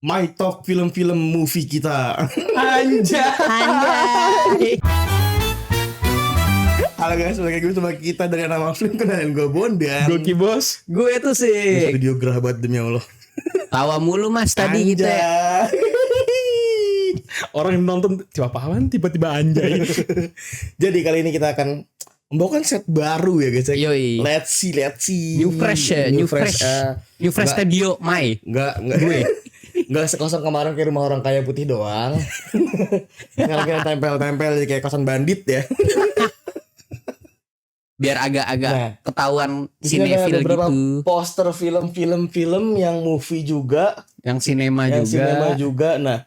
My Top Film-film Movie kita. Anjay. Halo guys, balik lagi sama kita dari Nama Film. Kenalin gue Bondan. Gue Kibos. Gue tuh sih. Studio gerah banget demi Allah. Tawa mulu mas tadi kita ya. Orang yang nonton tiba-tiba anjay. Jadi kali ini kita akan membawakan set baru ya guys. Yoi. Let's see. New fresh ya, new fresh studio Mai. Enggak gue. Enggak sekosong kemarin kayak rumah orang kaya putih doang. Kira-kira tempel-tempel kayak kosan bandit ya. Biar agak-agak ketahuan Di sini ada sinefil beberapa gitu. poster film yang movie juga, Yang sinema yang juga. sinema juga. Nah,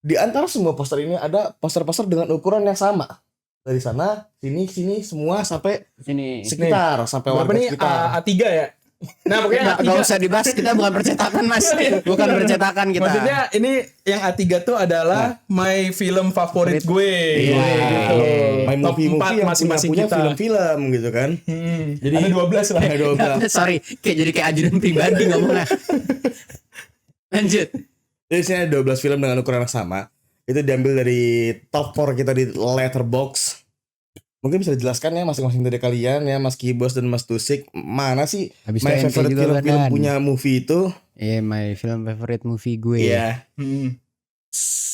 di antara semua poster ini ada poster-poster dengan ukuran yang sama. Dari sana, sini semua sampai Sini. sekitar, sampai Berapa warga nih? sekitar. A3 ya? Nah pokoknya Nggak A3. usah dibahas, kita bukan percetakan mas. Bukan percetakan kita. Maksudnya ini yang A3 tuh adalah my film favorit gue. Iya. Gitu. My Top movie 4 yang masing-masing punya kita. film-film gitu kan. Jadi ada 12 lah. Ada 12. Sorry, jadi kayak ajudan pribadi ngomongnya. Lanjut. Jadi sini ada 12 film dengan ukuran yang sama. Itu diambil dari top 4 kita di Letterboxd. Mungkin bisa dijelaskan ya masing-masing dari kalian ya, Mas Kibos dan Mas Tusik, mana sih Habis my itu favorite juga film-film badan. punya movie itu? Iya, my film favorite movie gue. Iya.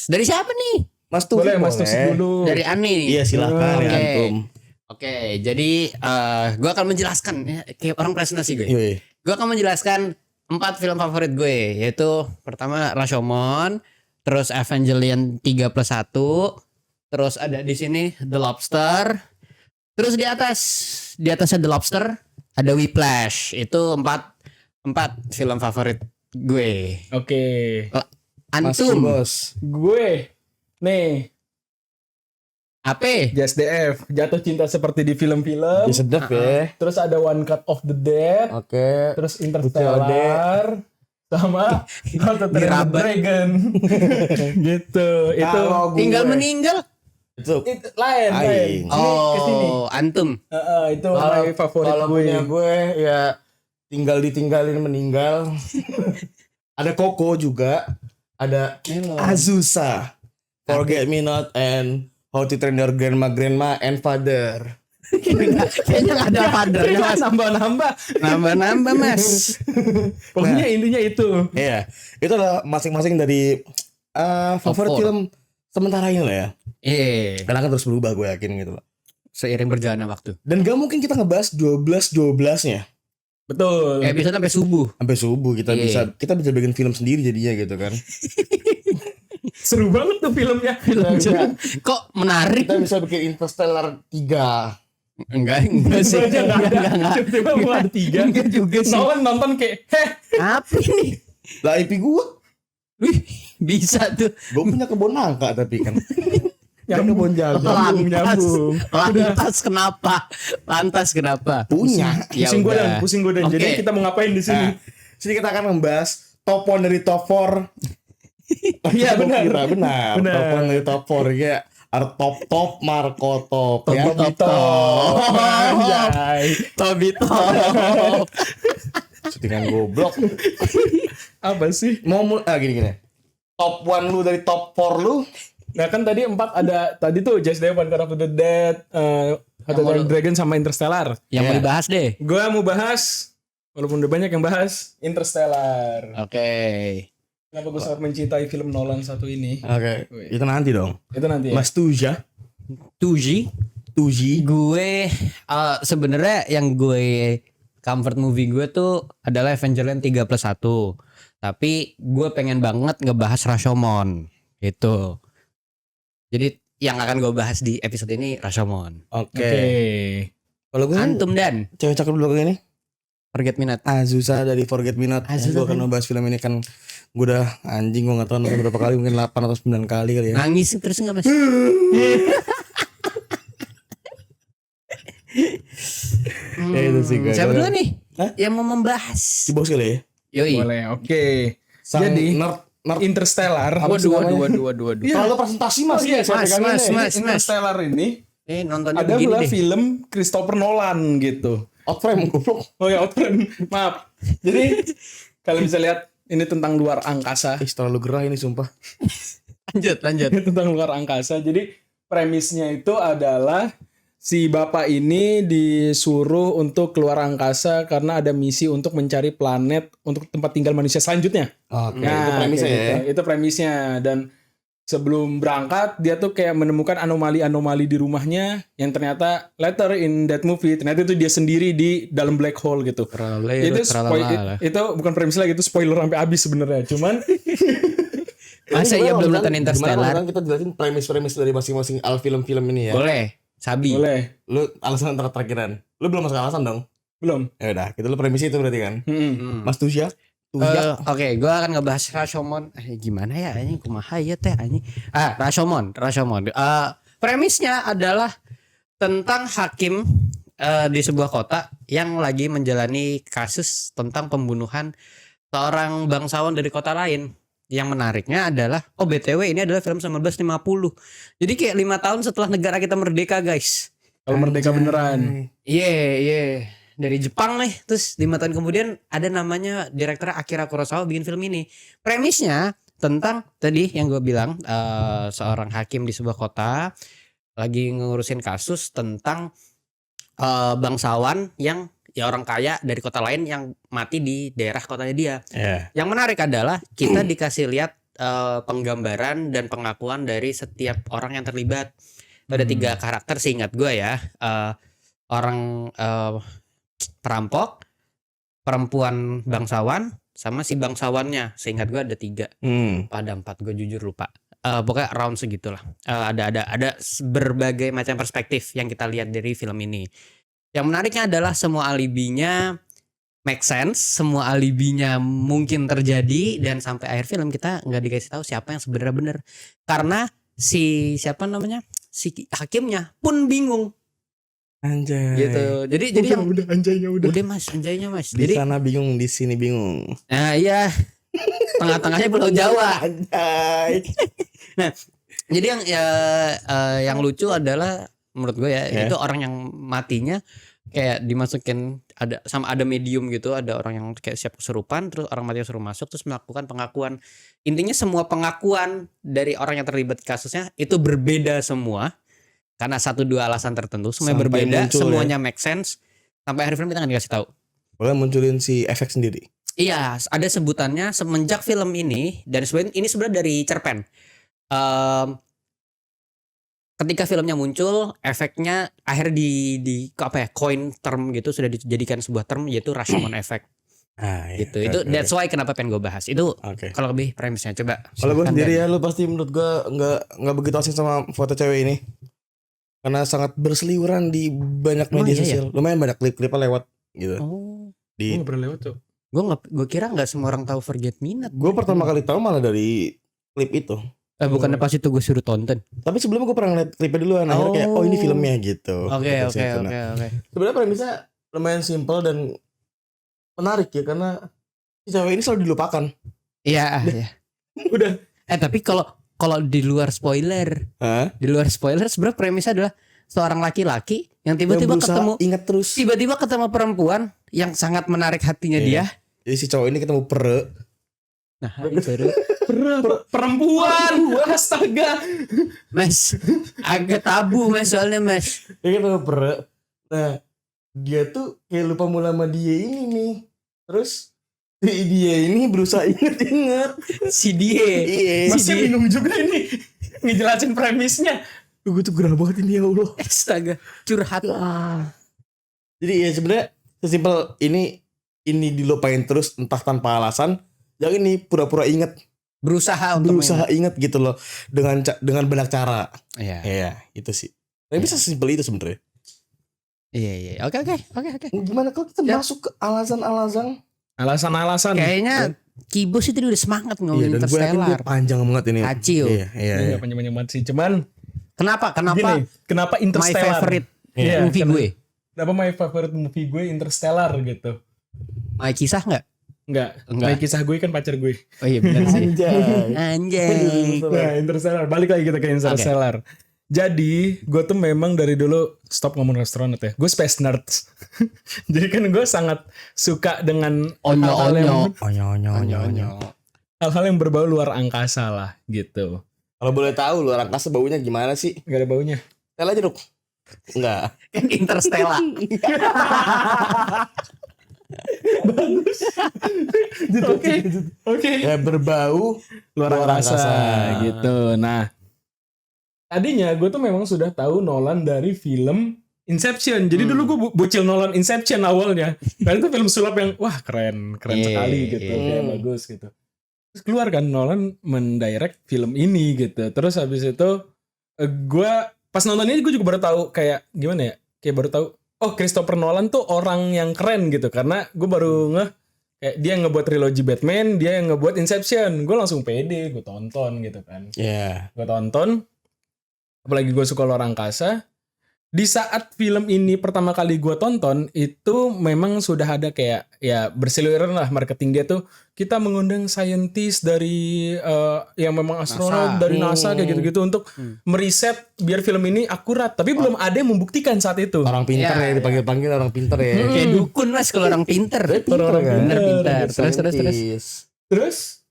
Dari siapa nih? Mas Tusik Boleh Mas Tusik dulu. Dari Ani nih. Iya silakan ya Oke. antum. Oke, jadi gue akan menjelaskan ya, kayak orang presentasi gue. Yoi. Gue akan menjelaskan 4 film favorit gue, yaitu pertama Rashomon, terus Evangelion 3+1, terus ada di sini The Lobster, terus di atasnya The Lobster ada Whiplash. Itu 4 film favorit gue. Oke. Mas Antum Kibos. Gue nih apa? JSDF, Jatuh Cinta Seperti di Film-film. Ya sedap ya. Terus ada One Cut of the Dead. Oke. Terus Interstellar. Sama How to Train Your Dirabat. Dragon. Gitu. Itu Kalau gue- Tinggal meninggal. Itu lain. Aing. Kesini. Oh, antum. Itu my favorit kalau gue. punya gue ya tinggal ditinggalin meninggal. Ada Coco juga, ada Azusa, Forget Me Not, and How to Train Your Grandma and Father. Kayaknya nggak ada padernya mas. Nambah-nambah mas. Pokoknya intinya itu. Iya, itu adalah masing-masing dari favorit four. film sementara ini lah ya. Karena kan terus berubah gue yakin gitu loh. Seiring berjalannya waktu. Dan gak mungkin kita ngebahas 12-12-nya. Betul. Episode sampai subuh. Sampai subuh kita Iya. bisa bikin film sendiri jadinya gitu kan. Seru banget tuh filmnya. Kok menarik? Kita bisa bikin Interstellar 3. Enggak sih. Gue aja nggak ada. Enggak. Tiba-tiba mau ada 3. Enggak juga sih. Nonton kayak Apa ini? Lah IP gue Bisa tuh. punya kebun nangka tapi kan. Yang kebun jagung. Lantas kenapa? Punya. Ya Pusing gue dan. Oke. Jadi kita mau ngapain di sini? Nah, sini kita akan membahas top 1 dari top 4. Iya benar. Benar. Top 1 dari top 4 ya. Ada top Marco top ya. Anjay. Tobito. Settingan goblok. Apa sih? Gini. Top 1 lu dari top 4 lu. Nah kan tadi 4 ada. Tadi tuh Just Dance, One Cut of the Dead, How to Train Your Dragon sama Interstellar. Yang mau Iya. dibahas deh. Gue mau bahas, walaupun udah banyak yang bahas, Interstellar. Oke. Kenapa gue sangat mencintai film Nolan satu ini? Oke. Itu nanti dong. Itu nanti ya. Mas Tuja. Tuji. Gue sebenarnya yang gue comfort movie gue tuh adalah Evangelion 3+1. Tapi gue pengen banget ngebahas Rashomon. Gitu. Jadi yang akan gue bahas di episode ini Rashomon. Oke. Kalau gue Antum dan cewek cakep dulu ini Forget Me Not. Azusa dari Forget Me Not. Azusa Gue akan membahas film ini kan. Gue udah anjing gue gak tau nonton berapa kali. Mungkin 8 atau 9 kali kali ya. Nangis terus nggak mas? Ya itu sih gue. Siapa dulu nih? Hah? Yang mau membahas? Cibos kali ya. Yoi. Boleh, oke. Sang Jadi, nerd Interstellar. Apa sih namanya? Waduh. Kalau presentasi mas, iya, saya Mas, pegangin mas, nih. mas. Interstellar ini Nontonnya begini adalah deh. film Christopher Nolan gitu. Out frame goblok. Oh ya, Outframe. Maaf. Jadi kalian bisa lihat Ini tentang luar angkasa. Terlalu gerah ini sumpah. Lanjut. Ini tentang luar angkasa. Jadi premisnya itu adalah si bapak ini disuruh untuk keluar angkasa karena ada misi untuk mencari planet untuk tempat tinggal manusia selanjutnya. Oke, Nah, itu premisnya kayak ya. gitu. Itu premisnya. Dan sebelum berangkat dia tuh kayak menemukan anomali-anomali di rumahnya yang ternyata later in that movie ternyata itu dia sendiri di dalam black hole gitu. Itu bukan premis lagi, itu spoiler sampai habis sebenarnya. Cuman Masa iya belum nonton Interstellar? Gimana kita jelasin premis-premis dari masing-masing film-film ini ya. Boleh. Sabi. boleh. Lu alasan terakhiran. Lu belum masuk alasan dong? Belum. Ya udah, kita lu premis itu berarti kan. Mas Tusya? Oke, gue akan ngebahas Rashomon. Gimana ya anjing kumaha ya teh anjing. Rashomon. Premisnya adalah tentang hakim di sebuah kota yang lagi menjalani kasus tentang pembunuhan seorang bangsawan dari kota lain. Yang menariknya adalah BTW ini adalah film 1950. Jadi kayak 5 tahun setelah negara kita merdeka, guys. Kalau merdeka beneran. Iya. Dari Jepang nih. Terus 5 tahun kemudian ada namanya direktur Akira Kurosawa bikin film ini. Premisnya tentang tadi yang gue bilang seorang hakim di sebuah kota lagi ngurusin kasus tentang bangsawan yang ya orang kaya dari kota lain yang mati di daerah kotanya dia. Yang menarik adalah kita dikasih lihat penggambaran dan pengakuan dari setiap orang yang terlibat. Ada 3 karakter seingat gue ya. Orang perampok, perempuan bangsawan, sama si bangsawannya. Seingat gue ada 3. Ada 4, gue jujur lupa. Pokoknya round segitulah. Ada berbagai macam perspektif yang kita lihat dari film ini. Yang menariknya adalah semua alibinya make sense, semua alibinya mungkin terjadi, dan sampai akhir film kita nggak dikasih tahu siapa yang sebenarnya benar. Karena si hakimnya pun bingung. Anjay. Gitu. Jadi yang udah anjaynya. anjaynya mas. Di Jadi sana bingung, di sini bingung. nah iya. Tengah-tengahnya Pulau Jawa. Anjay. Nah, jadi yang lucu adalah menurut gue ya itu orang yang matinya kayak dimasukin ada medium gitu, ada orang yang kayak siap kesurupan, terus orang mati suruh masuk terus melakukan pengakuan. Intinya semua pengakuan dari orang yang terlibat kasusnya itu berbeda semua karena 1-2 alasan tertentu, semuanya Sampai berbeda, muncul, semuanya make sense. Sampai akhir film kita nggak dikasih tahu. Boleh munculin si efek sendiri. Iya, ada sebutannya semenjak film ini, dan ini sebenarnya dari cerpen. Ketika filmnya muncul, efeknya akhirnya di coin term gitu, sudah dijadikan sebuah term yaitu Rashomon effect. Gitu. Itu that's why kenapa pengen gue bahas. Itu kalau lebih premisnya coba. Kalau gue sendiri ya, lu pasti menurut gue nggak begitu asing sama foto cewek ini. Karena sangat berseliweran di banyak media sosial. Lumayan banyak klip-klipnya lewat gitu. Gue gak pernah lewat tuh. Gue kira nggak semua orang tahu Forget Me Not. Gue pertama kali tahu malah dari klip itu. Bukannya pas itu gue suruh tonton. Tapi sebelumnya gue pernah ngeliat klipnya duluan. Akhirnya kayak ini filmnya gitu. Oke. Sebenarnya premisnya lumayan simpel dan menarik ya, karena si cewek ini selalu dilupakan. Iya. Udah. Tapi kalau di luar spoiler, sebenarnya premisnya adalah seorang laki-laki yang tiba-tiba tiba-tiba ketemu perempuan yang sangat menarik hatinya dia. Jadi si cowok ini ketemu Nah, itu perempuan. Astaga. Mas, agak tabu mas soalnya mas. Dia ketemu Nah, dia tuh kayak lupa mula sama dia ini nih. Terus dia ini berusaha inget-inget. Si dia. Masih bingung juga ini ngejelasin premisnya. Gue tuh gerah banget ini, ya Allah. Astaga, curhat. Jadi ya sebenarnya sesimpel ini dilupain terus entah tanpa alasan. Yang ini pura-pura inget. Berusaha inget gitu loh, dengan banyak cara. Iya, itu sih. Tapi bisa sesimpel itu sebenarnya. Iya. Oke. Gimana kalau kita masuk ke alasan-alasan? Alasan-alasan. Kayaknya Kibos itu udah semangat ngomongin Interstellar. Dia panjang banget ini. Kacil. Iya. Panjang banget sih. Cuman Kenapa gini, kenapa Interstellar? My favorite movie gue. Kenapa my favorite movie gue Interstellar gitu? My kisah nggak? Enggak. My kisah gue kan pacar gue. Oh iya benar sih. Anjay. Nah, Interstellar. Balik lagi kita ke Interstellar. Jadi gue tuh memang dari dulu stop ngomong restoran ya. Gue space nerds. Jadi kan gue sangat suka dengan Onyo. hal-hal yang berbau luar angkasa lah gitu. Kalau boleh tahu luar angkasa baunya gimana sih? Gak ada baunya. Tel aja dong. Enggak. Kan Interstellar. Oke. Ya berbau Luar angkasa gitu. Nah, tadinya gue tuh memang sudah tahu Nolan dari film Inception. Jadi dulu gue bocil Nolan Inception awalnya. Karena itu film sulap yang wah keren sekali gitu, kayak bagus gitu. Terus keluar kan Nolan mendirect film ini gitu. Terus habis itu gue pas nonton ini gue juga baru tahu kayak gimana ya? Kayak baru tahu oh Christopher Nolan tuh orang yang keren gitu karena gue baru ngeh kayak dia yang ngebuat trilogi Batman, dia yang ngebuat Inception. Gue langsung pede, gue tonton gitu kan. Iya. Gue tonton, apalagi gue suka luar angkasa. Di saat film ini pertama kali gue tonton, itu memang sudah ada kayak ya berseliweran lah marketing dia tuh. Kita mengundang scientist dari yang memang astronot dari NASA kayak gitu-gitu untuk meriset biar film ini akurat. Tapi belum ada yang membuktikan saat itu. Orang pintar Ya, ya, dipanggil-panggil orang pintar ya. Kayak dukun mas kalau orang pinter. Pinter. Terus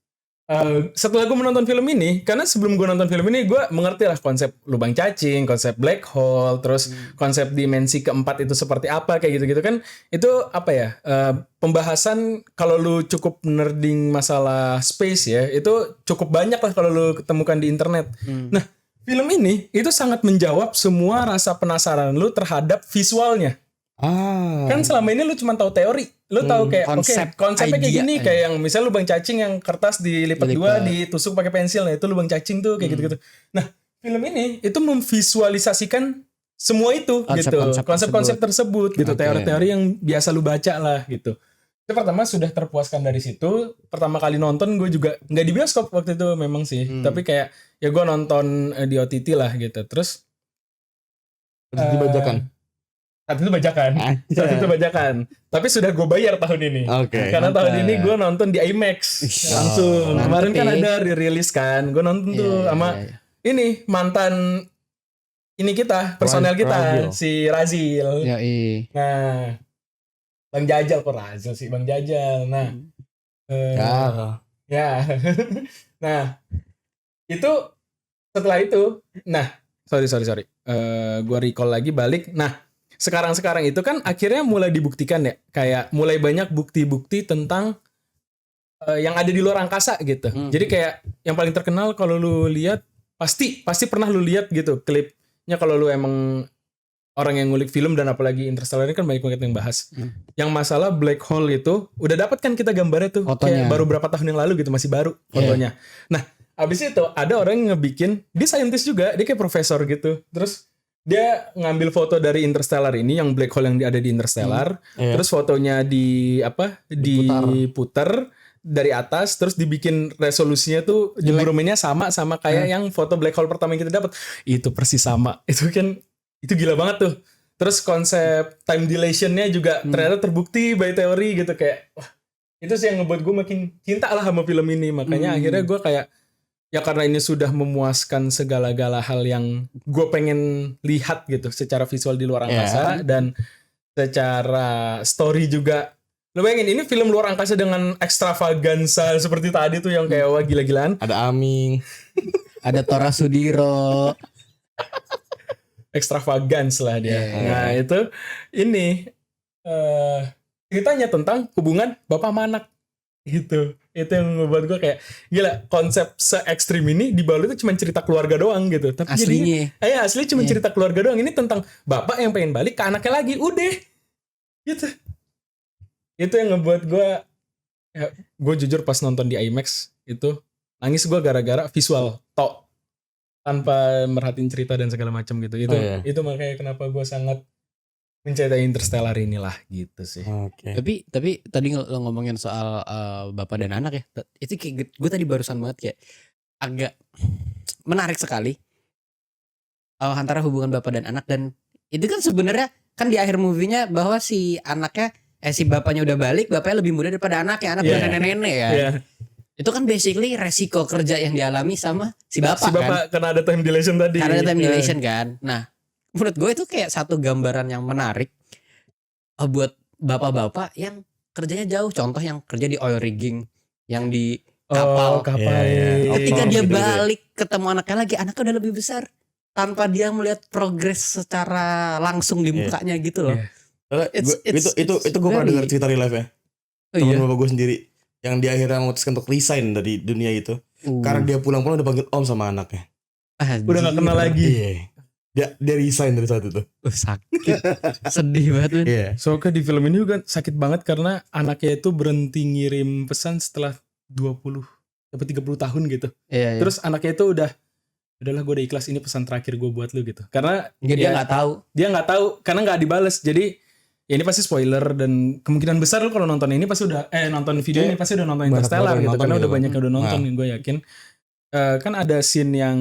setelah gue menonton film ini, karena sebelum gue nonton film ini gue mengerti lah konsep lubang cacing, konsep black hole, terus konsep dimensi keempat itu seperti apa kayak gitu-gitu kan. Itu apa ya, pembahasan kalau lu cukup nerding masalah space ya, itu cukup banyak lah kalau lu ketemukan di internet. Nah film ini itu sangat menjawab semua rasa penasaran lu terhadap visualnya. Kan selama ini lu cuma tahu teori, lu tahu kayak konsepnya kayak gini, kayak yang misalnya lubang cacing yang kertas dilipat dua, ditusuk pakai pensil, nah itu lubang cacing tuh kayak gitu-gitu. Nah film ini itu memvisualisasikan semua itu konsep-konsep tersebut gitu, teori-teori yang biasa lu baca lah gitu. Itu pertama sudah terpuaskan dari situ. Pertama kali nonton gue juga nggak di bioskop waktu itu memang sih, tapi kayak ya gue nonton di OTT lah gitu. Terus dibajakan. Saat itu bajakan. Tapi sudah gue bayar tahun ini. Karena tahun ini gue nonton di IMAX langsung. Kemarin kan ada rilis kan. Gue nonton tuh sama ini mantan ini kita, personel kita, si Razil. Nah, Bang Jajal kok Razil sih, Bang Jajal. Nah, ya. Nah, itu setelah itu, nah, sorry. Gue recall lagi balik. Nah, sekarang itu kan akhirnya mulai dibuktikan ya, kayak mulai banyak bukti-bukti tentang yang ada di luar angkasa gitu. Jadi kayak yang paling terkenal kalau lu lihat pasti pernah lu lihat gitu klipnya kalau lu emang orang yang ngulik film dan apalagi Interstellar ini kan banyak banget yang bahas. Yang masalah black hole itu udah dapat kan kita gambarnya tuh kayak baru berapa tahun yang lalu gitu, masih baru fotonya. Nah, abis itu ada orang yang ngebikin, dia scientist juga, dia kayak profesor gitu. Terus dia ngambil foto dari Interstellar ini, yang black hole yang ada di Interstellar, terus fotonya diputar dari atas, terus dibikin resolusinya tuh jumlah sama kayak yang foto black hole pertama yang kita dapat. Itu persis sama. Itu kan itu gila banget tuh. Terus konsep time dilation-nya juga ternyata terbukti by teori gitu, kayak wah, itu sih yang ngebuat gue makin cinta lah sama film ini. Makanya akhirnya gue kayak ya karena ini sudah memuaskan segala-gala hal yang gue pengen lihat gitu secara visual di luar angkasa dan secara story juga. Lo bayangin ini film luar angkasa dengan ekstravaganza seperti tadi tuh yang kayak wah gila-gilaan. Ada Aming, ada Tora Sudiro. Ekstravagans lah dia. Nah itu ini ceritanya tentang hubungan bapak sama anak gitu. Itu yang membuat gue kayak gila, konsep se-ekstrim ini di bawah itu cuma cerita keluarga doang gitu. Tapi aslinya asli cuma cerita keluarga doang. Ini tentang bapak yang pengen balik ke anaknya lagi, udah gitu. Itu yang ngebuat gue gue jujur pas nonton di IMAX itu nangis gue gara-gara visual tok, tanpa merhatiin cerita dan segala macam gitu. Itu makanya kenapa gue sangat mencintai Interstellar inilah gitu sih. Tapi tadi lo ngomongin soal bapak dan anak ya, itu kayak gue tadi barusan banget kayak agak menarik sekali antara hubungan bapak dan anak. Dan itu kan sebenarnya kan di akhir movie-nya bahwa si anaknya si bapaknya udah balik, bapaknya lebih muda daripada anaknya, anak udah nenek-nenek ya. Itu kan basically resiko kerja yang dialami sama si bapak, Si bapak kan. karena ada time dilation tadi. Karena ada time Iya. dilation kan. Nah, menurut gue itu kayak satu gambaran yang menarik buat bapak-bapak yang kerjanya jauh. Contoh yang kerja di oil rigging, yang di kapal. Kapal. Iya. Ketika dia Gitu-gitu ya. balik ketemu anaknya lagi, anaknya udah lebih besar tanpa dia melihat progres secara langsung di Iya. mukanya gitu loh. Iya. Soalnya itu gue pernah very- dengar cerita real life ya. Oh iya. Temen bapak gue sendiri yang dia akhirnya memutuskan untuk resign dari dunia itu karena dia pulang-pulang udah panggil om sama anaknya. Udah gak kenal lagi. Iya. Dia resign dari saat itu. Sakit. Sedih banget men. Iya. Soalnya di film ini juga sakit banget karena anaknya itu berhenti ngirim pesan setelah 20 sampai 30 tahun gitu. Iya, iya. Terus anaknya itu udahlah gue udah ikhlas, ini pesan terakhir gue buat lu gitu. Karena dia nggak tahu. dia nggak tahu karena nggak dibales. Jadi ya ini pasti spoiler dan kemungkinan besar lu kalau nonton ini pasti udah nonton video ini pasti udah nonton Banyak Interstellar banget yang gitu nonton karena gitu. udah banyak yang udah nonton gue yakin. Kan ada scene yang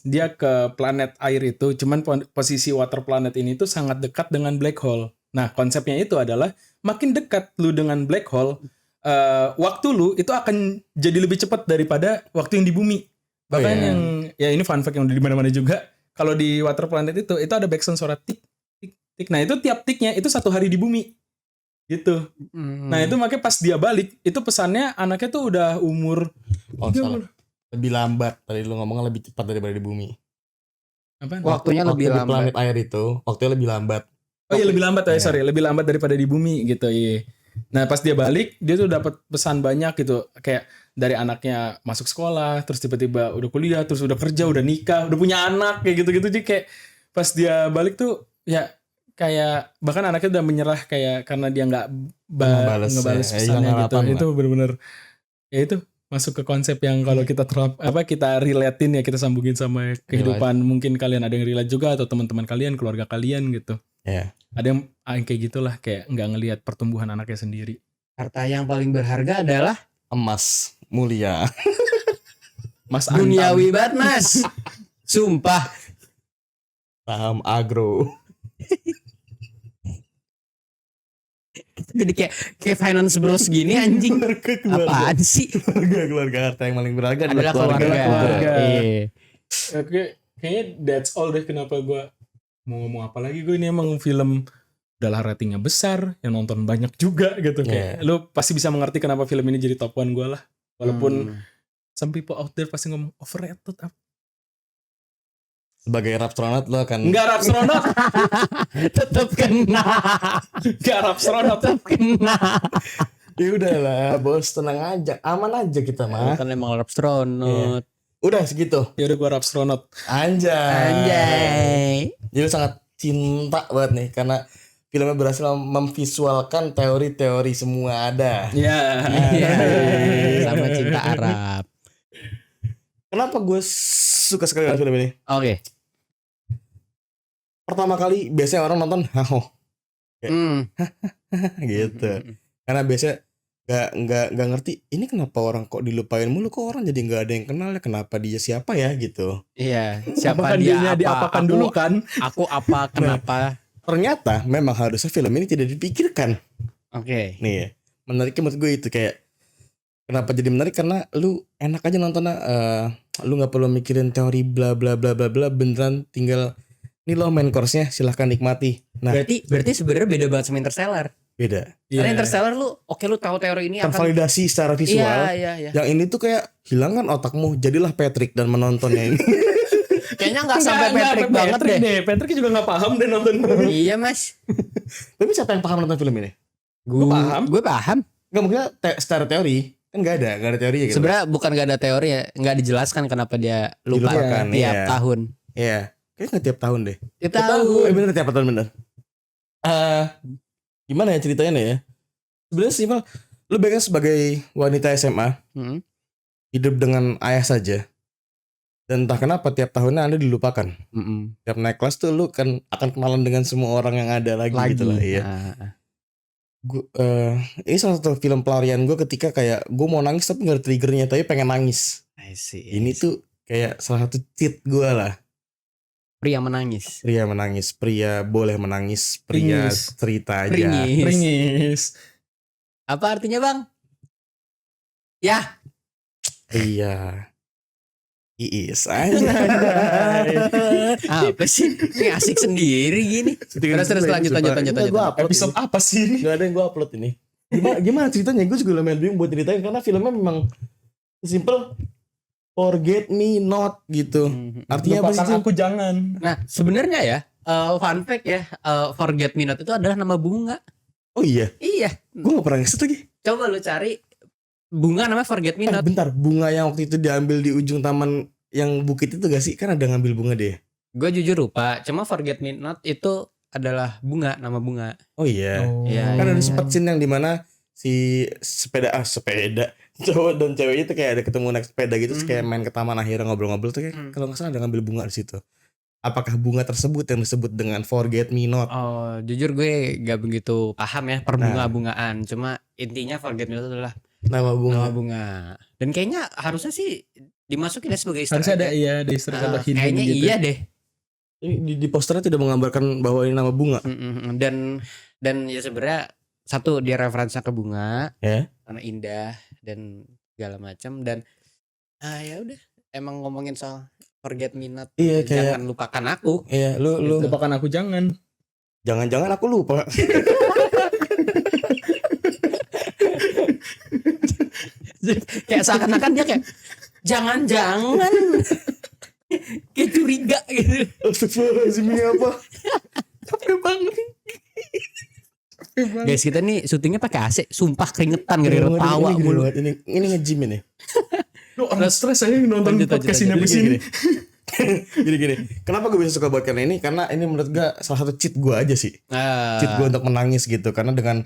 dia ke planet air itu, cuman posisi water planet ini tuh sangat dekat dengan black hole. Nah konsepnya itu adalah makin dekat lu dengan black hole, waktu lu itu akan jadi lebih cepat daripada waktu yang di bumi. Bahkan iya. yang ya ini fun fact yang udah di mana-mana juga. Kalau di water planet itu ada backsound suara tik tik tik. Nah itu tiap tiknya itu 1 hari di bumi gitu. Nah itu makanya pas dia balik itu pesannya anaknya tuh udah umur Oh, salah. Lebih lambat. Tadi lu ngomongnya lebih cepat daripada di bumi. apa? Waktunya Waktu lebih di lambat. planet air itu waktunya lebih lambat. Oh iya lebih lambat ya, Iya. sorry, lebih lambat daripada di bumi gitu. Iya. Nah pas dia balik dia tuh dapat pesan banyak gitu, kayak dari anaknya masuk sekolah, terus tiba-tiba udah kuliah, terus udah kerja, udah nikah, udah punya anak kayak gitu-gitu. Jadi kayak pas dia balik tuh ya kayak bahkan anaknya udah menyerah kayak karena dia nggak Ngebales ngebales ya. pesannya Hilang gitu. harapan Itu bener-bener ya itu masuk ke konsep yang kalau kita kita relatein ya, kita sambungin sama kehidupan. Mungkin kalian ada yang relate juga atau teman-teman kalian, keluarga kalian gitu. Iya. Ada yang kayak gitulah, kayak nggak ngelihat pertumbuhan anaknya sendiri. Harta yang paling berharga adalah Emas mulia. Mas Antam. duniawi banget mas. Sumpah. Saham agro. Jadi kayak finance bros gini anjing. Apaan sih? Keluarga harta yang paling berharga Adalah keluarga. keluarga. Iya. Oke, kayaknya that's all deh kenapa gue mau ngomong apa lagi. Gue ini emang film udahlah ratingnya besar, yang nonton banyak juga gitu. Kayak lu pasti bisa mengerti kenapa film ini jadi top 1 gue lah. Walaupun some people out there pasti ngomong overrated. Sebagai rapstronaut lo akan Enggak rapstronaut. Tetap kena. Enggak rapstronaut. Tetap kena. ya udahlah bos, tenang aja, aman aja kita mah. Kan emang astronot. Udah segitu. Ya udah gue rapstronaut. Anjay. Jadi lu sangat cinta banget nih karena filmnya berhasil memvisualkan teori-teori semua ada. Ya. Iya. Sama cinta Arab. Kenapa gue suka sekali dengan film ini? Oke. Pertama kali biasanya orang nonton haho gitu. Karena biasanya nggak ngerti ini kenapa orang kok dilupain mulu, kok orang jadi nggak ada yang kenal ya, kenapa dia siapa ya gitu. Iya. Siapa Apakah dia? dianya Apa? diapakan Aku- dulu kan? Aku apa? Kenapa? Ternyata memang harusnya film ini tidak dipikirkan. Oke. Nih ya, menariknya menurut gue itu kayak kenapa jadi menarik karena lu enak aja nontonnya, lu nggak perlu mikirin teori bla bla bla bla bla, beneran tinggal ini loh main course-nya, silahkan nikmati. Nah Berarti sebenarnya beda banget sama Interstellar. beda, Karena Interstellar lu lu tahu teori ini akan tervalidasi secara visual. Iya. Yang ini tuh kayak hilangkan otakmu, jadilah Patrick dan menontonnya ini. Kayaknya nggak sampai Patrick banget deh. Patrick juga nggak paham deh nonton. Iya mas. Tapi siapa yang paham nonton film ini? Gue paham. Gue paham. Gak mungkin secara teori kan nggak ada teori gitu. Sebenarnya bukan gak ada teori ya, nggak dijelaskan kenapa dia lupa Dilupakan, tiap iya. tahun. Iya, kayaknya nggak tiap tahun deh. Tiap tahun. Bener tiap tahun bener. Gimana ya ceritanya ya? Sebenarnya simpel. Lu bayangkan sebagai wanita SMA Hmm. hidup dengan ayah saja. Dan entah kenapa tiap tahunnya Anda dilupakan. Mm-mm. Tiap naik kelas tuh lu kan akan kenalan dengan semua orang yang ada lagi gitu lah. Iya. Nah, Ini salah satu film pelarian gue ketika kayak gue mau nangis tapi gak ada triggernya, tapi pengen nangis. I see. Ini tuh kayak salah satu cheat gue lah. pria menangis. Pria menangis, pria boleh menangis, pria Ringis. cerita aja. Ringis. Ringis. Apa artinya bang? Ya. Iya. Iis aja. Apa sih? Ini asik sendiri gini. Terus lanjut. Gue upload Episode ini. apa sih ini? Gak ada yang gue upload ini. Gimana ceritanya? Gue juga lumayan bingung buat ceritain karena filmnya memang simple. Forget me not gitu. Artinya apa sih? Lupakan aku jangan. Nah, sebenarnya ya, fun fact ya, Forget Me Not itu adalah nama bunga. Oh iya. Iya. Gue gak pernah ngeset lagi. Coba lu cari bunga namanya Forget Me Not. Bentar, bunga yang waktu itu diambil di ujung taman yang bukit itu gak sih? Kan ada ngambil bunga deh. Gue jujur lupa. Cuma Forget Me Not itu adalah bunga, nama bunga. Oh iya. Iya. Kan ada sempet scene yang dimana si sepeda cowok dan ceweknya tuh kayak ada ketemu naik sepeda gitu, terus kayak main ke taman akhirnya ngobrol-ngobrol tuh kayak kalau nggak salah ada ngambil bunga di situ. Apakah bunga tersebut yang disebut dengan Forget Me Not? Oh, jujur gue gak begitu paham ya perbunga-bungaan. Cuma intinya Forget Me Not adalah Nama bunga. nama bunga. Dan kayaknya harusnya sih dimasukin ya sebagai easter Harusnya egg ada ya. ada Easter egg atau hidden Kayaknya gitu. iya deh. Di posternya tidak menggambarkan bahwa ini nama bunga. Dan ya sebenarnya satu dia referensinya ke bunga, Ya. karena indah dan segala macam, dan ya udah emang ngomongin soal Forget Me Not. Iya, kayak Jangan lupakan aku. iya, lu Lupakan aku jangan. jangan-jangan aku lupa. Kayak seakan-akan dia kayak jangan-jangan kayak curiga gitu. Astagfirullahaladzim, ini apa? Capek banget. Guys, kita nih syutingnya pakai AC, sumpah keringetan gara-gara tawa Ini mulu. Ini nge-gym ini. Lu orang stres aja nonton Lanjut, podcast lanjut, ini lanjut. abis ini. Gini. Kenapa gue bisa suka buat karena ini? Karena ini menurut gue salah satu cheat gue aja sih. Ah, Cheat gue untuk menangis gitu. Karena dengan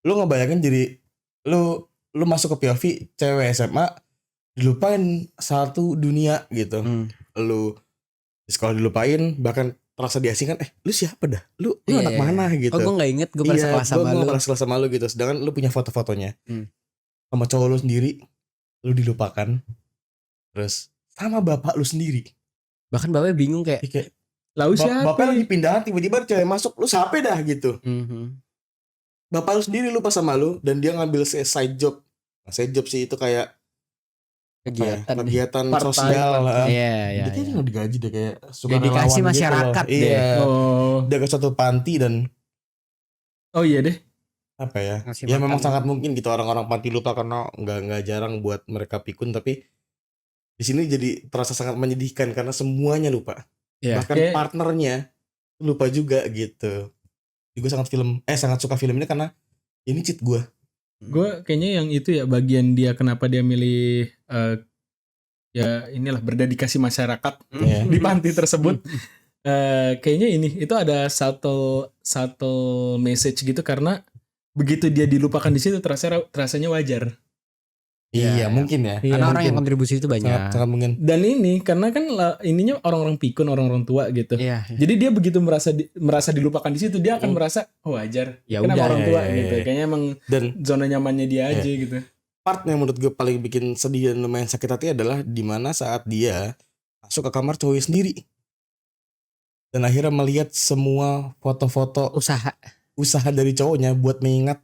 lu ngebayangin jadi lu masuk ke POV cewek SMA dilupain satu dunia gitu. Lu di sekolah dilupain, bahkan terasa diasingkan. Lu siapa dah? Lu Iya, anak iya. mana gitu? Oh, gue gak inget gue pernah sekelas sama gue lu. pernah sekelas sama lu gitu. Sedangkan lu punya foto-fotonya sama cowok lu sendiri, lu dilupakan. Terus sama bapak lu sendiri. Bahkan bapaknya bingung kayak Kayak Lalu siapa? bapak lagi pindahan, tiba-tiba ada cewek masuk, lu siapa dah gitu. Bapak lu sendiri lupa sama lu dan dia ngambil side job. Nah, side job sih itu kayak kegiatan Part-time. sosial lah. Iya. Dia kayaknya nggak digaji deh, kayak sukarelawan Dedikasi gitu masyarakat loh. deh. Iya. Oh. Dia ke suatu panti dan Oh iya deh. apa ya? Ngasih Ya makan. memang sangat mungkin gitu orang-orang panti lupa karena nggak jarang buat mereka pikun, tapi di sini jadi terasa sangat menyedihkan karena semuanya lupa. Iya. Bahkan Kayak- partnernya lupa juga gitu. Gue sangat suka film ini karena ini cheat gue. Gue kayaknya yang itu ya bagian dia kenapa dia milih ya inilah berdedikasi masyarakat Iya. di panti tersebut. Kayaknya itu ada satu message gitu karena begitu dia dilupakan di situ terasanya wajar. Iya, Iya. mungkin ya. Iya, Karena orang mungkin. yang kontribusi itu banyak. sangat mungkin. Dan ini karena kan ininya orang-orang pikun, orang-orang tua gitu. Iya. Jadi dia begitu merasa dilupakan di situ dia akan merasa wajar. Ya Kenapa udah. orang tua Iya, gitu. iya. Kayaknya emang Dan zona nyamannya dia aja gitu. part yang menurut gue paling bikin sedih dan lumayan sakit hati adalah dimana saat dia masuk ke kamar cowoknya sendiri dan akhirnya melihat semua foto-foto Usaha dari cowoknya buat mengingat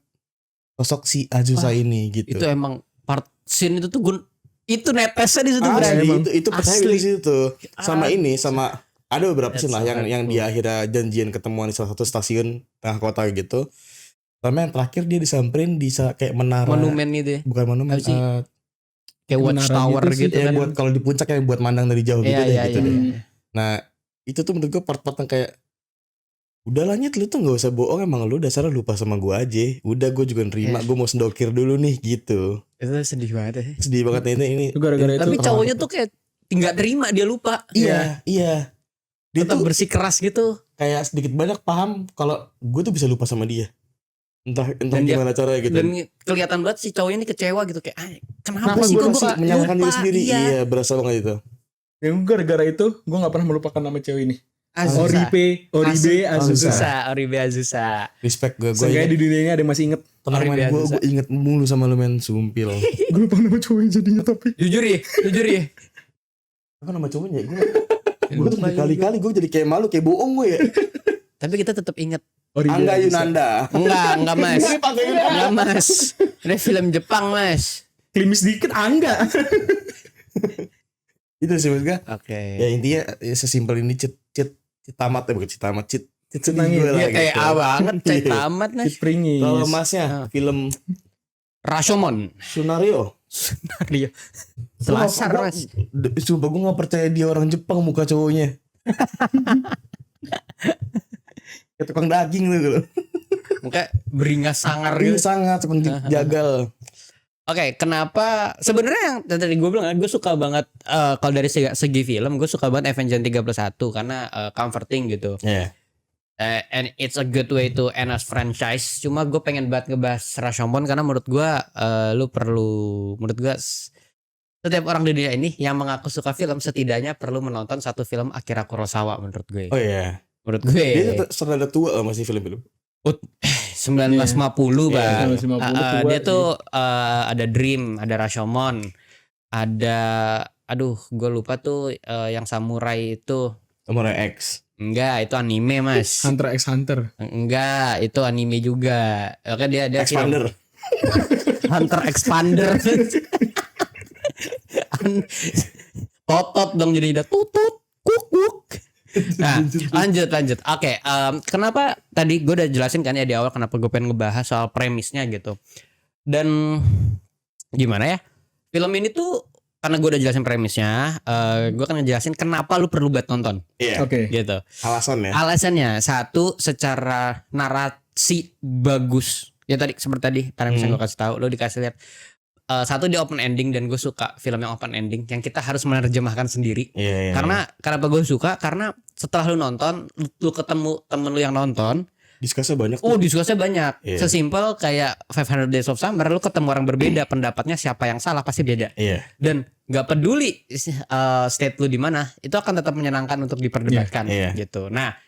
sosok si Azusa ini gitu. itu emang part scene itu tuh itu netesnya di situ Asli, berarti. emang. itu percaya Asli. di situ. Sama Ah. ini sama ada beberapa That's scene lah so yang hurtful. dia akhirnya janjian ketemuan di salah satu stasiun tengah kota gitu. Sama yang terakhir dia disamperin di kayak menara, Monumen itu ya. bukan monumen, Apa sih? eh, Kayak Menara watchtower gitu sih, gitu ya kan. buat kalau di puncak yang buat mandang dari jauh gitu Iya, deh iya, gitu iya. deh. Hmm. Nah itu tuh menurut gue part-part yang kayak udahlah Nyet, lu tuh gak usah bohong, emang lu dasarnya lupa sama gue aja. Udah gue juga nerima, Iya. gue mau sendokir dulu nih gitu. Itu sedih banget ya. Sedih banget ini. Itu gara-gara Tapi itu. cowoknya tuh kayak nggak terima, dia lupa. Iya. Dia Tetap tuh bersikeras gitu. kayak sedikit banyak paham kalau gue tuh bisa lupa sama dia. Entah Dan dia- gimana caranya gitu. Dan kelihatan banget si cowoknya ini kecewa gitu kayak kenapa Kenapa sih gua kok masih gua menyalahkan lupa? diri sendiri. Iya. Iya, berasa banget itu. Yang gara-gara itu gue gak pernah melupakan nama cewek ini. Azusa. Oribe Azusa. Oribe Azusa. Respect gue. Seenggaknya di dunia ini ada yang masih inget. tenang Oribe men, gue Azusa. inget mulu sama lu men, sumpil. Gue lupa nama cowoknya jadinya tapi. Jujur ya. Apa nama cowoknya? Gue tuh berkali-kali gue jadi kayak malu, kayak bohong gue ya. Tapi kita tetap ingat. Oribe Angga Azusa. Yunanda. Enggak mas. Gue panggil Yunanda. Enggak mas. Ini film Jepang mas. klimis dikit enggak. Itu sih maksudnya. Oke. Ya intinya ya sesimpel ini cheat tamat ya, bukan cheat tamat, cheat nangis. gue lah Iya kayak gitu. banget cek Iya. tamat nih. Pringis. Kalau masnya film Rashomon. Sunario. Rio. Selasar mas. Sumpah gue gak percaya dia orang Jepang muka cowoknya. Kayak tukang daging tuh. Muka beringas sangar Ini gitu. sangat tukang jagal. Oke, kenapa sebenarnya yang tadi gue bilang gue suka banget kalau dari segi film gue suka banget Avengers 3+1 karena comforting gitu. Iya. And it's a good way to end a franchise. Cuma gue pengen banget ngebahas Rashomon karena menurut gue menurut gue setiap orang di dunia ini yang mengaku suka film setidaknya perlu menonton satu film Akira Kurosawa menurut gue. Oh iya. Menurut gue Dia serada tua lah masih film-film. 1950 bang. 1950 tua, Dia tuh ada Dream, ada Rashomon, ada gue lupa tuh yang samurai itu. Samurai X. Enggak, itu anime mas. Hunter x Hunter. Enggak, itu anime juga. Oke dia Expander. Hunter Expander. Totot dong jadi udah tutut kuk. Nah lanjut. Oke, kenapa tadi gue udah jelasin kan ya di awal kenapa gue pengen ngebahas soal premisnya gitu. Dan gimana ya, film ini tuh karena gue udah jelasin premisnya, gue akan ngejelasin kenapa lu perlu buat nonton. Iya. Oke. Gitu. Alasan ya. Alasannya satu, secara narasi bagus. Ya tadi seperti tadi premis yang gue kasih tahu, lu dikasih lihat. Satu dia open ending dan gue suka film yang open ending yang kita harus menerjemahkan sendiri. Iya. Karena kenapa gue suka? Karena setelah lu nonton, lu ketemu temen lu yang nonton, Diskusnya banyak. diskusinya banyak. Iya. Sesimpel kayak 500 Days of Summer, lu ketemu orang berbeda, pendapatnya siapa yang salah pasti beda. Iya. Dan nggak peduli state lu di mana, itu akan tetap menyenangkan untuk diperdebatkan Iya. gitu. Nah,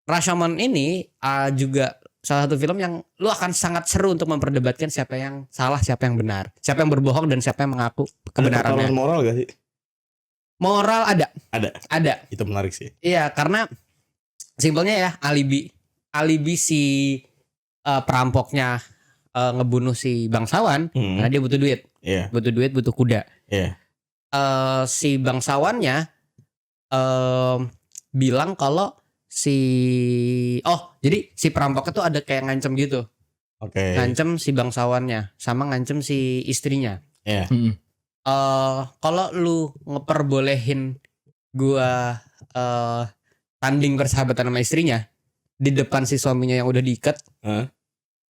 Rashomon ini juga salah satu film yang lu akan sangat seru untuk memperdebatkan siapa yang salah, siapa yang benar, siapa yang berbohong dan siapa yang mengaku Ada kebenarannya. pertaruhan moral gak sih? Moral ada. Ada. Itu menarik sih. Iya, karena simpelnya ya alibi si perampoknya ngebunuh si bangsawan karena dia butuh duit. Iya. Butuh kuda. Iya. Si bangsawannya bilang kalau jadi si perampoknya tuh ada kayak ngancem gitu. Oke. Ngancem si bangsawannya sama ngancem si istrinya. Iya. Kalau lu ngeperbolehin gua tanding persahabatan sama istrinya di depan si suaminya yang udah diikat,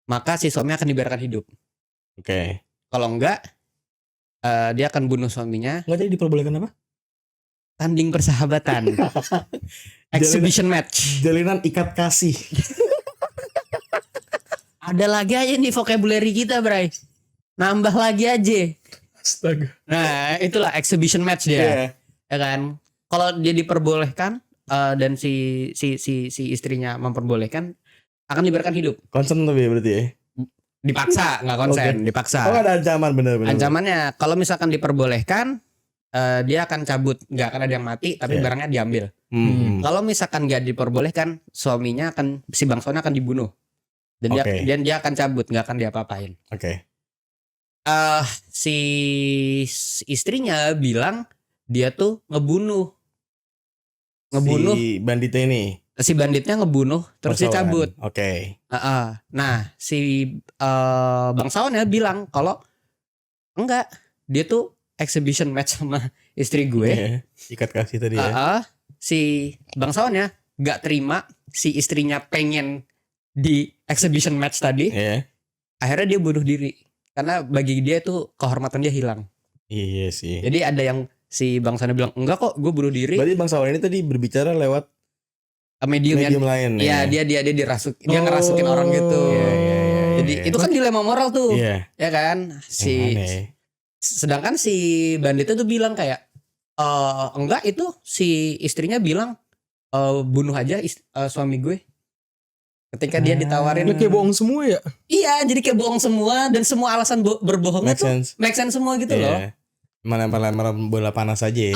maka si suami akan dibiarkan hidup. Oke. Kalau enggak, dia akan bunuh suaminya. Enggak jadi diperbolehkan apa? Tanding persahabatan. Exhibition match. Jalinan ikat kasih. Ada lagi aja nih vocabulary kita, Bray. Nambah lagi aja. Astaga. Nah, itulah exhibition match dia. Ya kan? Kalau dia diperbolehkan dan si istrinya memperbolehkan, akan dibiarkan hidup. Konsen tapi berarti ya. Dipaksa, nggak konsen, dipaksa. Oh, ada ancaman bener-bener. Ancamannya kalau misalkan diperbolehkan, dia akan cabut, nggak akan ada yang mati, tapi barangnya diambil. Kalau misalkan nggak diperbolehkan, suaminya si bangsawan akan dibunuh, dan dia akan cabut, nggak akan diapa-apain. Oke. Si istrinya bilang dia tuh ngebunuh Si banditnya ini. si banditnya ngebunuh terus dia cabut. Oke. Nah si bangsawannya bilang kalau enggak, dia tuh exhibition match sama istri gue. Iya. Ikat kasih tadi ya. Si bangsawannya nggak terima si istrinya pengen di exhibition match tadi. Iya. Akhirnya dia bunuh diri karena bagi dia tuh kehormatan dia hilang. Iya sih. Jadi ada yang si bangsawannya bilang enggak kok, gue bunuh diri. Berarti bangsawan ini tadi berbicara lewat medium lain. Iya, dia dia ngerasukin orang gitu. Iya. Jadi itu kan dilema moral tuh. Iya. Ya kan? Sedangkan si banditnya tuh bilang kayak enggak, itu si istrinya bilang bunuh aja suami gue. Ketika dia ditawarin, Ini kayak bohong semua ya? iya, jadi kayak bohong semua dan semua alasan berbohongnya tuh make sense semua gitu loh. Lempar-lempar bola panas aja ya.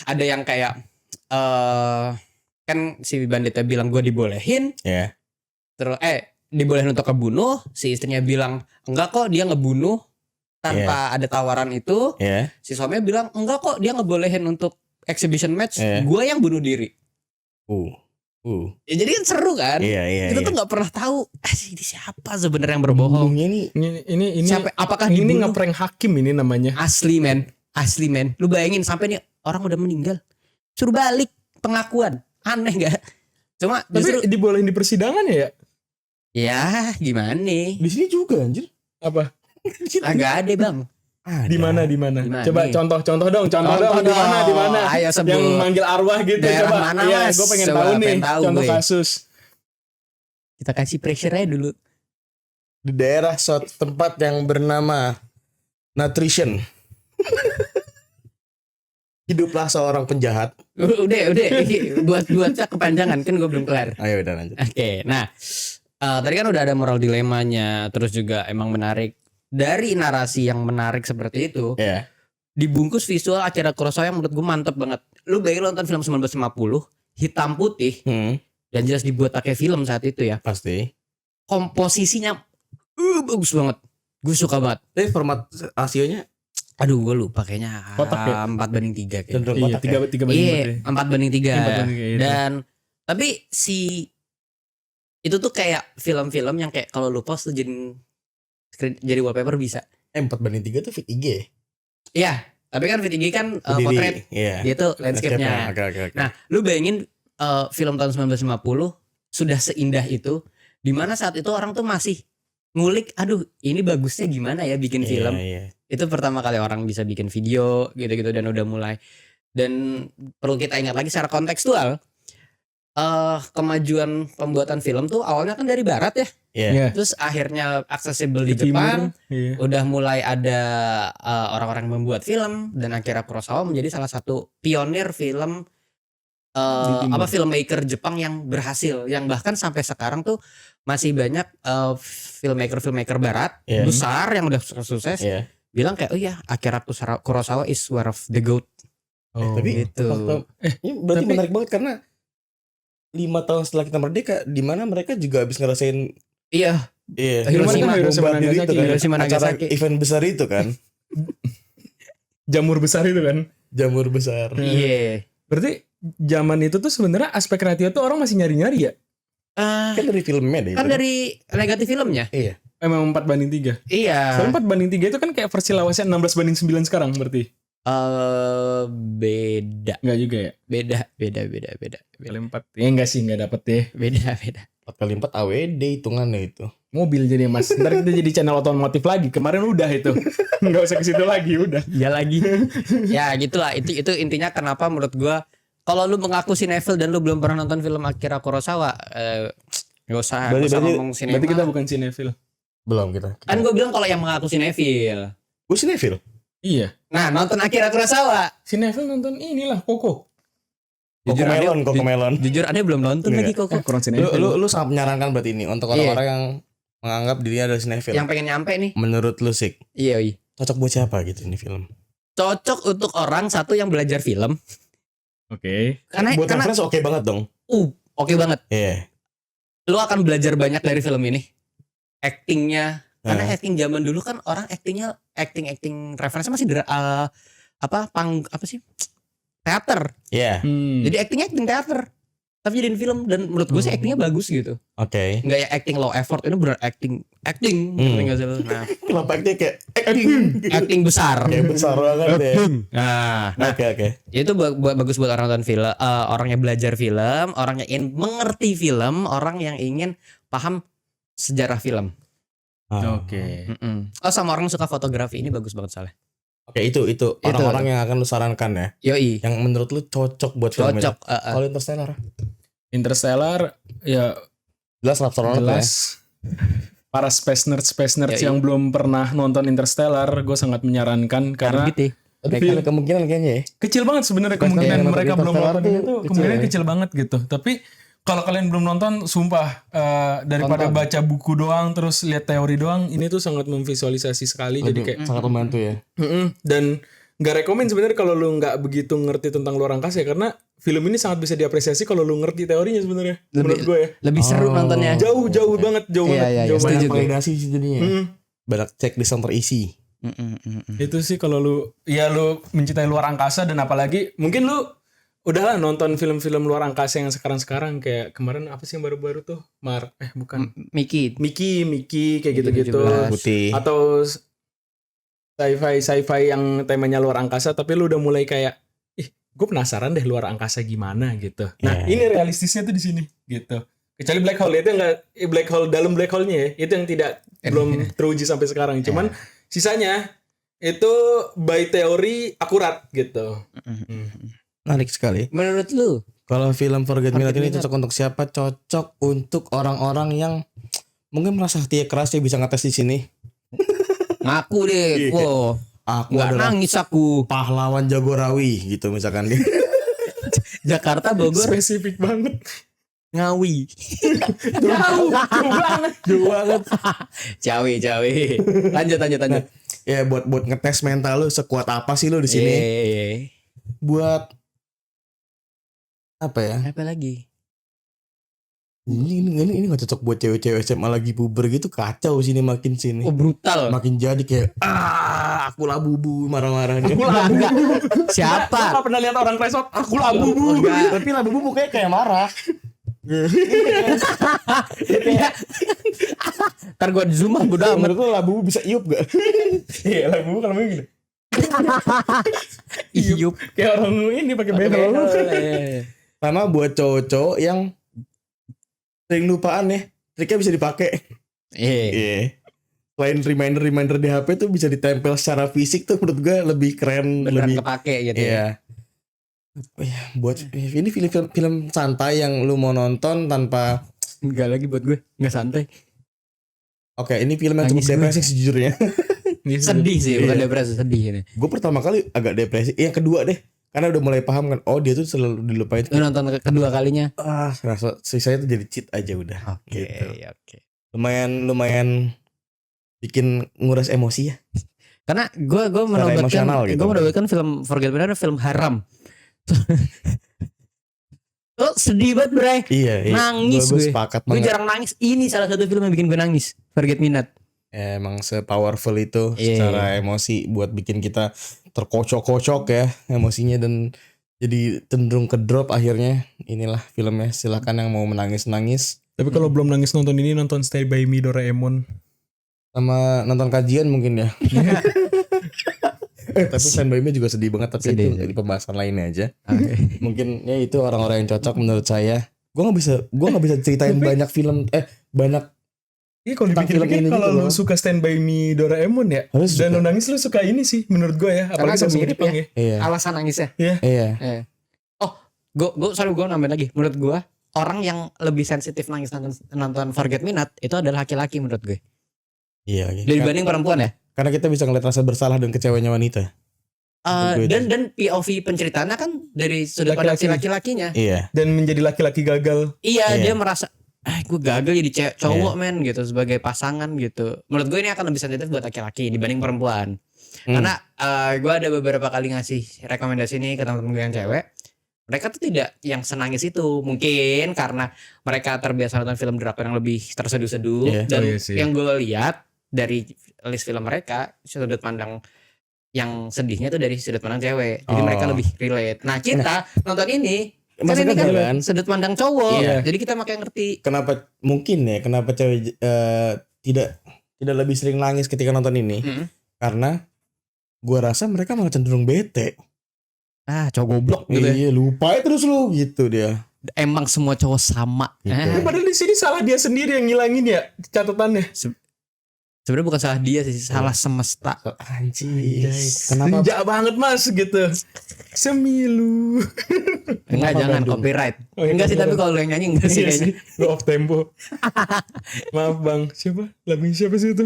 Ada yang kayak kan si banditnya bilang gue dibolehin. Iya. Terus dibolehin untuk kebunuh, si istrinya bilang enggak kok, dia ngebunuh tanpa ada tawaran itu, Ya. si suaminya bilang enggak kok, dia ngebolehin untuk exhibition match, gue yang bunuh diri. Ya jadi kan seru kan? Iya. Kita tuh nggak pernah tahu ini siapa sebenarnya yang berbohong. Ini Siapa? Apakah ini dibunuh? ngeprank hakim ini namanya. Asli men. Lu bayangin sampai nih orang udah meninggal, suruh balik pengakuan, aneh nggak? Cuma justru Tapi dibolehin di persidangan ya? ya gimana nih? Di sini juga anjir. Apa? Agak ada bang. Di mana? Di mana Coba nih? contoh dong di mana? Ayo sebut. Yang manggil arwah gitu Daerah coba. mana, Iya, Mas? gue pengen Coba, tahu nih pengen tahu contoh gue. kasus. Kita kasih pressure aja dulu. Di daerah suatu tempat yang bernama Nutrition. Hiduplah seorang penjahat. Udah buat kepanjangan kan gue belum kelar. Ayo udah lanjut. Oke, nah tadi kan udah ada moral dilemanya, terus juga emang menarik dari narasi yang menarik seperti itu, Ya. dibungkus visual Akira Kurosawa yang menurut gue mantep banget. Lu bayangin nonton film 1950 hitam putih dan jelas dibuat pakai film saat itu ya. Pasti. Komposisinya bagus banget, gue suka banget. Tapi format rasionya Aduh gue lupa kayaknya Kotak ya? 4:3 kayaknya. cenderung Iya, kotak ya? 3 banding Iya 4 ya. 4:3. 4:3, iya. Dan tapi itu tuh kayak film-film yang kayak kalau lu post tuh jadi wallpaper bisa. 4:3 tuh fit IG. Iya, tapi kan VTG kan Berdiri. potret, Iya. dia tuh landscape-nya. Oke. Nah, lu bayangin film tahun 1950 sudah seindah itu, di mana saat itu orang tuh masih ngulik, aduh ini bagusnya gimana ya bikin film. Iya. Itu pertama kali orang bisa bikin video gitu-gitu dan udah mulai. Dan perlu kita ingat lagi secara kontekstual, kemajuan pembuatan film tuh awalnya kan dari barat ya. Iya. Iya. Terus akhirnya accessible di Ke timur, Jepang, iya. udah mulai ada orang-orang yang membuat film, dan Akira Kurosawa menjadi salah satu pionir film Di timur. filmmaker Jepang yang berhasil, yang bahkan sampai sekarang tuh masih banyak filmmaker barat Iya. besar yang udah sukses Iya. bilang kayak oh ya Akira Kurosawa is one of the goat. Oh. Tapi gitu. ini berarti tapi- menarik banget karena 5 tahun setelah kita merdeka, di mana mereka juga habis ngerasain Iya, bom Hiroshima, bom diri itu kan, Hiroshima, acara Nagasaki. event besar itu kan, Jamur besar itu kan. jamur besar. iya. Berarti zaman itu tuh sebenarnya aspek ratio tuh orang masih nyari-nyari ya. Kan dari filmnya deh. Kan itu. dari negatif filmnya. Iya. Emang 4:3. Iya. Soalnya 4:3 itu kan kayak versi lawasnya 16:9 sekarang berarti. Beda. Enggak juga ya. Beda. Kali 4. Ya enggak sih, enggak dapet deh. Beda. 4x4 AWD hitungannya itu. Mobil jadi Mas. Ntar kita jadi channel otomotif lagi. Kemarin udah itu. Enggak usah ke situ lagi, udah. Ya lagi. Ya gitulah. Itu intinya kenapa menurut gua kalau lu mengaku sinetfil dan lu belum pernah nonton film Akira Kurosawa, nggak usah ngomong sinema. Berarti kita bukan sinetfil. Belum kita. Kan gua bilang kalau yang mengaku sinetfil. Gue sinetfil. Iya. Nah, nonton Akira Kurosawa. Sinetfil nonton inilah Koko. Kokomelon. Jujur aneh belum nonton Enggak. lagi kok. Kurang sinetfil. Lu sangat menyarankan berarti ini untuk orang-orang yang menganggap dirinya adalah sinetfil. Yang pengen nyampe nih. Menurut lu Sik, Iya. cocok buat siapa gitu ini film? Cocok untuk orang satu yang belajar film. Oke. Karena Buat referensi oke banget dong. oke banget. Iya. Lu akan belajar banyak dari film ini. Actingnya, karena Nah. acting zaman dulu kan orang acting referensinya masih apa sih? Teater. Iya. Jadi acting teater. Tapi jadiin film dan menurut gue sih actingnya bagus gitu. Oke. Enggak ya acting low effort, ini bener acting. Ngerti nggak sih lu? Nah, Kenapa dia kayak acting? acting besar. Kayak besar banget ya. Nah, Oke. itu bagus buat orang nonton film, orang yang belajar film, orang yang ingin mengerti film, orang yang ingin paham sejarah film. Oke. Oh, sama orang yang suka fotografi ini bagus banget soalnya. Oke, itu orang-orang yang akan lu sarankan ya. Yoi. Yang menurut lu cocok buat film itu. Cocok. Kalau Interstellar Interstellar ya jelas astronot ya. jelas. Para space nerds Yoi. yang belum pernah nonton Interstellar, gue sangat menyarankan karena gitu. Tapi ada kemungkinan kayaknya ya. kecil banget sebenarnya Pasti kemungkinan yang nonton mereka belum Interstellar nonton tuh itu kecil kemungkinan ya. kecil banget gitu. Tapi kalau kalian belum nonton, sumpah daripada Tonton. baca buku doang terus lihat teori doang, ini tuh sangat memvisualisasi sekali. Jadi kayak sangat membantu ya. dan nggak rekomen sebenarnya kalau lu nggak begitu ngerti tentang luar angkasa ya, karena film ini sangat bisa diapresiasi kalau lu ngerti teorinya sebenarnya. Menurut gue ya. Lebih seru nontonnya. Jauh banget, jauh Iya, banget, iya, jauh setuju banget. Banyak tuh. validasi sih jadinya. Mm. Banyak checklist yang terisi. Itu sih kalau lu mencintai luar angkasa, dan apalagi mungkin lu udahlah nonton film-film luar angkasa yang sekarang kayak kemarin apa sih yang baru-baru tuh bukan Mickey Mickey kayak gitu-gitu, 17. Putih. atau sci-fi yang temanya luar angkasa tapi lu udah mulai kayak gue penasaran deh luar angkasa gimana gitu. Nah, ini realistisnya tuh di sini gitu. Kecuali black hole itu enggak, black hole dalam black hole-nya ya, itu yang belum teruji sampai sekarang. Cuman sisanya itu by teori akurat gitu. Menarik sekali. Menurut lu? Kalau film Forget Me Not ini Forget Me Not. cocok untuk siapa? Cocok untuk orang-orang yang mungkin merasa hatinya keras, dia bisa ngetes di sini. Ngaku deh, Iya. wow. Aku Nggak adalah nangis aku. pahlawan Jagorawi gitu misalkan dia. Jakarta, Bogor, Spesifik banget. Ngawi. Jauh banget. Jauh banget. Cawe. Lanjut. Ya buat ngetes mental lu sekuat apa sih lu di sini. Buat apa ya? Apa lagi? Ini gak cocok buat cewek-cewek SMA lagi puber gitu, kacau sini makin sini. Oh, brutal. Makin jadi kayak aku lah bubu marah-marahnya. Enggak. Siapa? Gak pernah lihat orang kresot. Aku lah Oh, bubu. enggak. Tapi lah bubu mukanya kayak marah. Ntar gue zoom ah, bodo amat. Menurut lu lah bubu bisa iup gak? Iya lah bubu kalau begini. Iyup. Kayak orang ini pakai behel. Sama buat cowok-cowok yang sering lupaan ya, triknya bisa dipakai. Iya. Selain reminder di HP tuh bisa ditempel secara fisik tuh, menurut gue lebih keren, Beneran lebih kepake gitu. iya. Buat ini film santai yang lu mau nonton tanpa Enggak lagi buat gue, enggak santai. Oke, ini film yang cukup Nangis gue. depresi sejujurnya. Sedih sih, bukan Iya. depresi, sedih ini. Gue pertama kali agak depresi. Yang kedua deh, karena udah mulai paham kan, oh dia tuh selalu dilupain. Lu nonton kedua kalinya. Rasa sisanya tuh jadi cheat aja udah. Oke. Gitu. Lumayan bikin nguras emosi ya. Karena gue emosional gitu. menobatkan film Forget Me Not film haram. Lo sedih banget, Bray. Iya. Nangis Gue gue. sepakat Gue banget. jarang nangis. Ini salah satu film yang bikin gue nangis. Forget Me Not. Emang se-powerful itu Iya. secara emosi buat bikin kita terkocok-kocok ya emosinya, dan jadi cenderung ke drop akhirnya. Inilah filmnya, silakan yang mau menangis-nangis. Tapi kalau belum nangis nonton ini, nonton Stay By Me Doraemon. Sama nonton kajian mungkin ya. Tapi Stand By Me juga sedih banget, tapi Sedih, itu sedih. jadi pembahasan lainnya aja. Oke. Mungkin ya itu orang-orang yang cocok menurut saya. Gue nggak bisa ceritain banyak film banyak. Iya kalau Tentang film dipikir-pikir ini kalau gitu lu loh. suka Stand By Me Doraemon ya, Harus dan suka. lu nangis lu suka ini sih menurut gue ya, apalagi agak sama mirip Jepang ya. ya. Iya. Alasan nangisnya. Iya. Gue nambahin lagi. Menurut gue orang yang lebih sensitif nangis nonton Forget Me Not itu adalah laki-laki menurut gue. Iya. Dibanding perempuan ya. Karena kita bisa ngeliat rasa bersalah dan kecewanya wanita. Menurut gue Dan POV penceritaannya kan dari sudut pandang si Laki-laki. laki-lakinya. Iya. Dan menjadi laki-laki gagal. Iya, Iya. dia merasa gue gagal jadi cowok men gitu sebagai pasangan gitu. Menurut gue ini akan lebih sensitif buat laki-laki dibanding perempuan. Karena gue ada beberapa kali ngasih rekomendasi ini ke teman-teman gue yang cewek. Mereka tuh tidak yang senangis itu. Mungkin karena mereka terbiasa nonton film drakor yang lebih terseduh-seduh. Iya. Dan Oh, iya sih. yang gue lihat dari list film mereka, sudut pandang yang sedihnya tuh dari sudut pandang cewek. Jadi Oh. mereka lebih relate. Nah kita nonton ini Masuk ini kan akal kan? sudut pandang cowok. Iya. Jadi kita makin ngerti. Kenapa cewek tidak lebih sering nangis ketika nonton ini? Mm. Karena gua rasa mereka malah cenderung bete. Cowok goblok gitu ya. Iya, lupa terus lu gitu dia. Emang semua cowok sama. Gitu. Tapi padahal di sini salah dia sendiri yang ngilangin ya catatannya. Sebenarnya bukan salah dia sih, salah semesta. Anjir. Kenapa? Senja banget mas gitu. Semilu. Enggak, Kenapa, jangan Bandung? copyright. Oh, iya, Enggak sih, tapi copyright. kalau lu yang nyanyi enggak sih Iya kayaknya. sih. Lu off tempo. Maaf bang. Siapa? Lagunya siapa sih itu?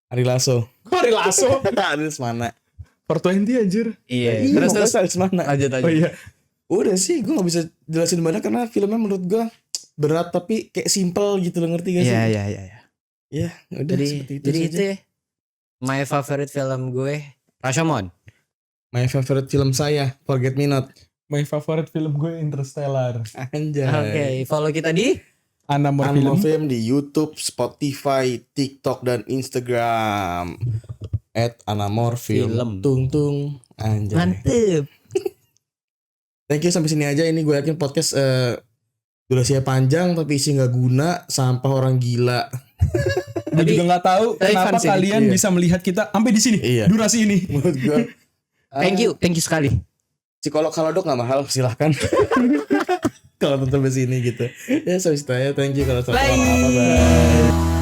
Ari Lasso. Kok Ari Lasso? Aris mana? 420 anjir. Iya. Iya, Terus Aris mana? lanjut aja. Oh iya. Udah sih, gue gak bisa jelasin banyak karena filmnya menurut gue berat tapi kayak simple gitu loh, ngerti gak sih? Iya. Ya, udah seperti itu Jadi saja. itu ya. My favorite film gue Rashomon. My favorite film saya, Forget Me Not. My favorite film gue Interstellar. Anjay. Oke, follow kita di Anamor Anmo Film. Film di YouTube, Spotify, TikTok, dan Instagram. @anamorfilm. Film. Tung anjay. Mantep. Thank you, sampai sini aja. Ini gue yakin podcast durasinya panjang tapi isi nggak guna, sampah orang gila. Gue juga nggak tahu tapi kenapa fun sih. kalian Iya. bisa melihat kita sampai di sini. Iya. Durasi ini. Menurut gue Thank you sekali. psikolog kalau dok nggak mahal, silahkan. Kalau nonton di sini gitu. Ya sampai situ aja. Thank you kalau Bye. Bye.